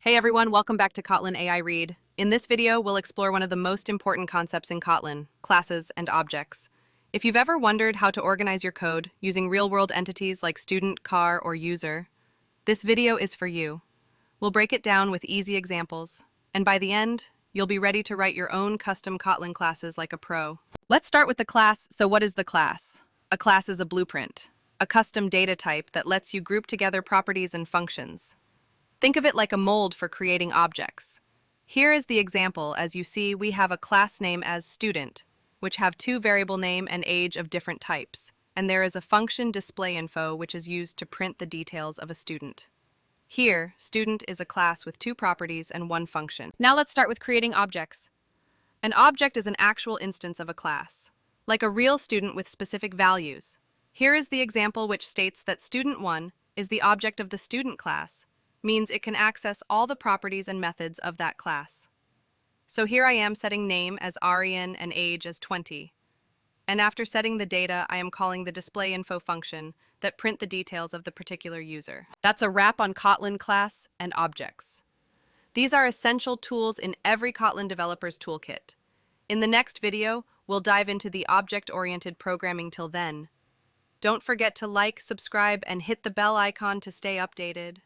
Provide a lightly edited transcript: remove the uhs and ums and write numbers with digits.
Hey everyone, welcome back to Kotlin AI Read. In this video, we'll explore one of the most important concepts in Kotlin, classes and objects. If you've ever wondered how to organize your code using real-world entities like student, car, or user, this video is for you. We'll break it down with easy examples, and by the end, you'll be ready to write your own custom Kotlin classes like a pro. Let's start with the class. So what is the class? A class is a blueprint, a custom data type that lets you group together properties and functions. Think of it like a mold for creating objects. Here is the example. As you see, we have a class name as student, which have two variable name and age of different types, and there is a function displayInfo which is used to print the details of a student. Here, student is a class with two properties and one function. Now let's start with creating objects. An object is an actual instance of a class, like a real student with specific values. Here is the example which states that student1 is the object of the student class, means it can access all the properties and methods of that class. So here I am setting name as Aryan and age as 20. And after setting the data, I am calling the displayInfo function that print the details of the particular user. That's a wrap on Kotlin class and objects. These are essential tools in every Kotlin developer's toolkit. In the next video, we'll dive into the object-oriented programming. Till then, don't forget to like, subscribe, and hit the bell icon to stay updated.